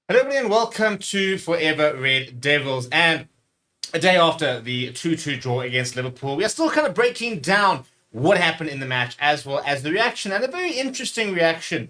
Hello, everybody, and welcome to Forever Red Devils. And a day after the 2-2 draw against Liverpool, we are still kind of breaking down what happened in the match, as well as the reaction, and a very interesting reaction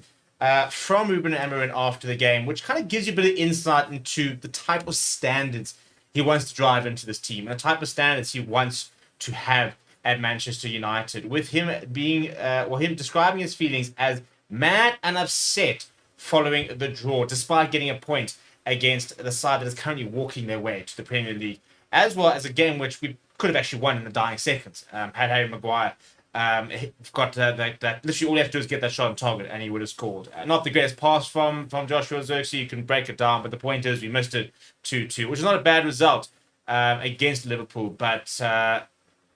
from Ruben Amorim after the game, which kind of gives you a bit of insight into the type of standards he wants to drive into this team, and the type of standards he wants to have at Manchester United. With him him describing his feelings as mad and upset following the draw, despite getting a point against the side that is currently walking their way to the Premier League, as well as a game which we could have actually won in the dying seconds. Had Harry Maguire got that literally all you have to do is get that shot on target and he would have scored. Not the greatest pass from Joshua Zirkzee, you can break it down, but the point is we missed it 2-2, which is not a bad result against Liverpool. But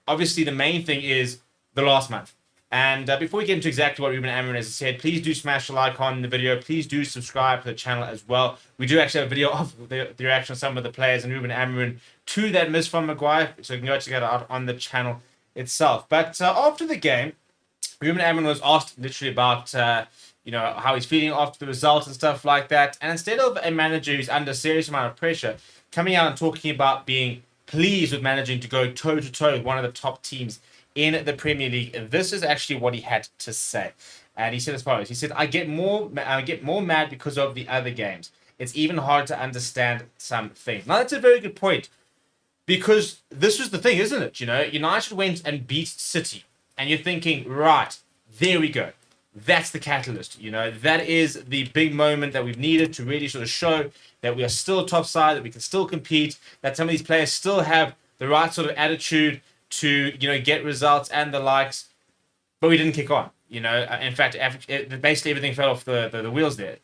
obviously the main thing is the last month. And before we get into exactly what Ruben Amorim has said, please do smash the like on the video. Please do subscribe to the channel as well. We do actually have a video of the reaction of some of the players and Ruben Amorim to that miss from Maguire. So you can go check it out on the channel itself. But after the game, Ruben Amorim was asked literally about how he's feeling after the result and stuff like that. And instead of a manager who's under a serious amount of pressure coming out and talking about being pleased with managing to go toe-to-toe with one of the top teams in the Premier League, this is actually what he had to say. And he said as follows. He said, I get more mad because of the other games. It's even hard to understand some things. Now, that's a very good point, because this was the thing, isn't it? United went and beat City, and you're thinking, right, there we go. That's the catalyst. That is the big moment that we've needed to really sort of show that we are still top side, that we can still compete, that some of these players still have the right sort of attitude to get results and the likes, but we didn't kick on. In fact, basically everything fell off the wheels there.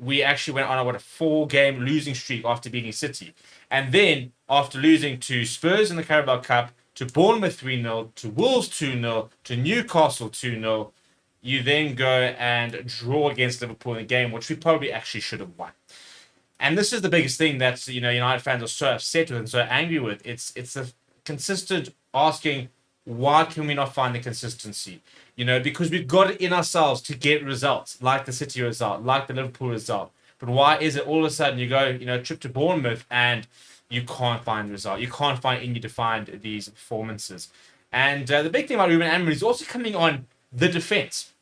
We actually went on a 4-game losing streak after beating City, and then after losing to Spurs in the Carabao Cup, to Bournemouth 3-0, to Wolves 2-0, to Newcastle 2-0, you then go and draw against Liverpool in a game which we probably actually should have won. And this is the biggest thing that United fans are so upset with and so angry with. It's the consistent asking, why can we not find the consistency? Because we've got it in ourselves to get results, like the City result, like the Liverpool result. But why is it all of a sudden you go, trip to Bournemouth and you can't find the result? You can't find any to find these performances. And the big thing about Ruben Amorim is also coming on the defense,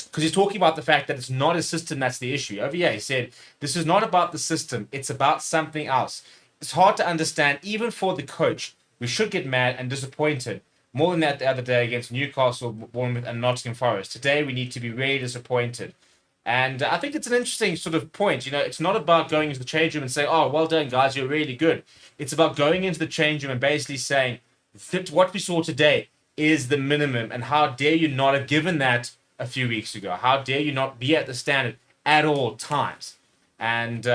because he's talking about the fact that it's not a system that's the issue. Over here, he said, this is not about the system, it's about something else. It's hard to understand, even for the coach. We should get mad and disappointed. More than that the other day against Newcastle, Bournemouth, and Nottingham Forest. Today, we need to be really disappointed. And I think it's an interesting sort of point. It's not about going into the change room and saying, oh, well done, guys, you're really good. It's about going into the change room and basically saying, what we saw today is the minimum. And how dare you not have given that a few weeks ago? How dare you not be at the standard at all times? And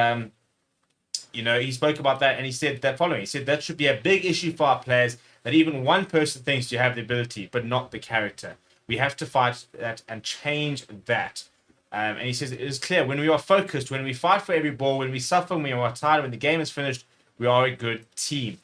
he spoke about that and he said that following. He said that should be a big issue for our players, that even one person thinks you have the ability, but not the character. We have to fight that and change that. And he says it is clear, when we are focused, when we fight for every ball, when we suffer, when we are tired, when the game is finished, we are a good team.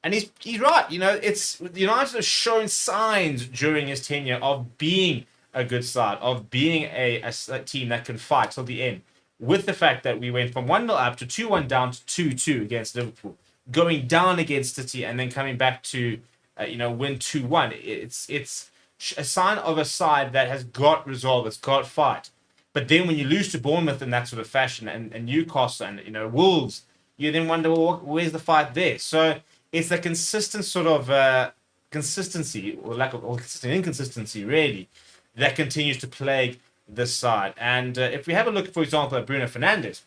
And he's right. It's United has shown signs during his tenure of being a good side, of being a team that can fight till the end. With the fact that we went from 1-0 up to 2-1 down to 2-2 against Liverpool, going down against City and then coming back to win 2-1. It's a sign of a side that has got resolve, it's got fight. But then when you lose to Bournemouth in that sort of fashion, and Newcastle and Wolves, you then wonder, well, where's the fight there? So it's a consistent sort of consistency, or lack of, or consistent inconsistency, really, that continues to plague this side. And if we have a look, for example, at Bruno Fernandes,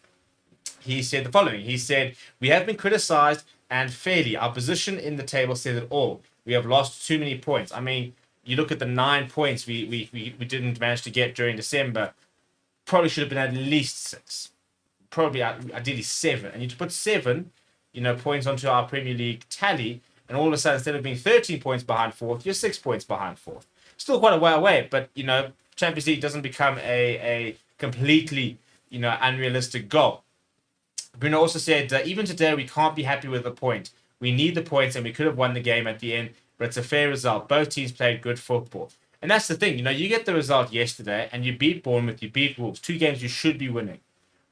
he said the following. He said, we have been criticized, and fairly. Our position in the table says it all. We have lost too many points. I mean, you look at the 9 points we didn't manage to get during December. Probably should have been at least 6. Probably ideally 7. And you put 7, points onto our Premier League tally, and all of a sudden, instead of being 13 points behind fourth, you're 6 points behind fourth. Still quite a way away, but Champions League doesn't become a completely unrealistic goal. Bruno also said, even today, we can't be happy with the point. We need the points, and we could have won the game at the end, but it's a fair result. Both teams played good football. And that's the thing. You get the result yesterday, and you beat Bournemouth, you beat Wolves. 2 games you should be winning.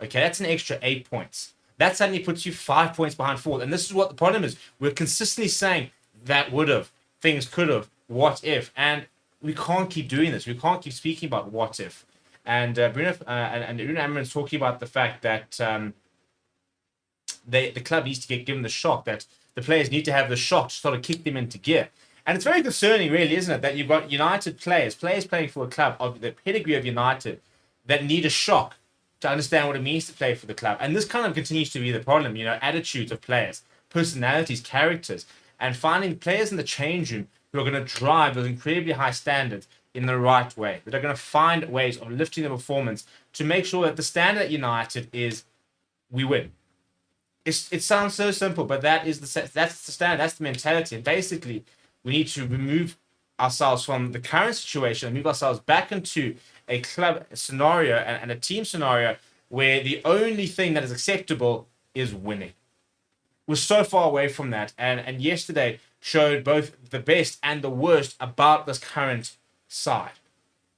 Okay, that's an extra 8 points. that suddenly puts you 5 points behind fourth. And this is what the problem is. We're consistently saying that would have, things could have, what if, and we can't keep doing this. We can't keep speaking about what if. And Bruno and Unai Emery's talking about the fact that the club needs to get given the shock, that the players need to have the shock to sort of kick them into gear. And it's very concerning, really, isn't it, that you've got United players playing for a club of the pedigree of United that need a shock to understand what it means to play for the club. And this kind of continues to be the problem, attitudes of players, personalities, characters, and finding players in the change room who are going to drive those incredibly high standards in the right way, that are going to find ways of lifting the performance to make sure that the standard at United is we win. It sounds so simple, but that's the standard, that's the mentality. And basically, we need to remove ourselves from the current situation and move ourselves back into a club scenario and a team scenario where the only thing that is acceptable is winning. We're so far away from that. And yesterday showed both the best and the worst about this current side,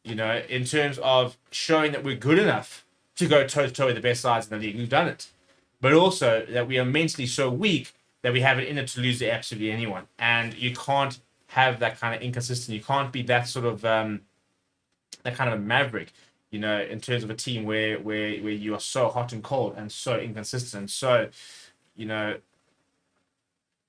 in terms of showing that we're good enough to go toe-to-toe with the best sides in the league. We've done it. But also that we are mentally so weak that we have it in it to lose to absolutely anyone. And you can't have that kind of inconsistency. You can't be that sort of that kind of a maverick, in terms of a team where you are so hot and cold and so inconsistent and so,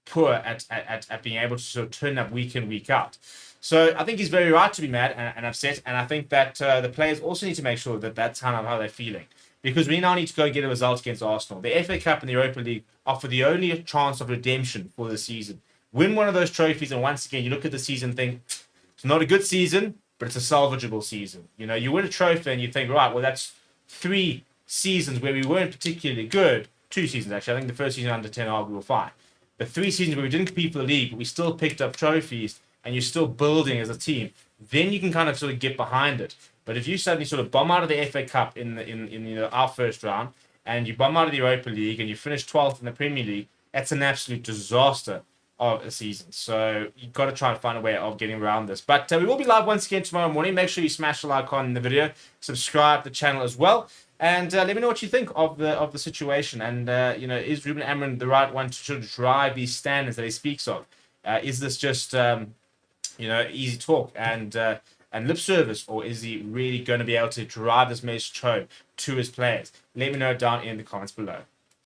poor at being able to sort of turn up week in, week out. So I think he's very right to be mad and upset. And I think that the players also need to make sure that that's kind of how they're feeling. Because we now need to go and get a result against Arsenal. The FA Cup and the Europa League offer the only chance of redemption for the season. Win one of those trophies, and once again, you look at the season and think, it's not a good season, but it's a salvageable season. You win a trophy and you think, right, well, that's 3 seasons where we weren't particularly good. 2 seasons, actually. I think the first season under 10 we were fine. But 3 seasons where we didn't compete for the league, but we still picked up trophies, and you're still building as a team. Then you can kind of sort of get behind it. But if you suddenly sort of bomb out of the FA Cup in our first round, and you bomb out of the Europa League, and you finish 12th in the Premier League, that's an absolute disaster of a season. So you've got to try and find a way of getting around this. But we will be live once again tomorrow morning. Make sure you smash the like icon in the video, subscribe to the channel as well, and let me know what you think of the situation. And is Ruben Amorim the right one to sort of drive these standards that he speaks of? Is this just easy talk and lip service, or is he really going to be able to drive this message home to his players? Let me know down in the comments below.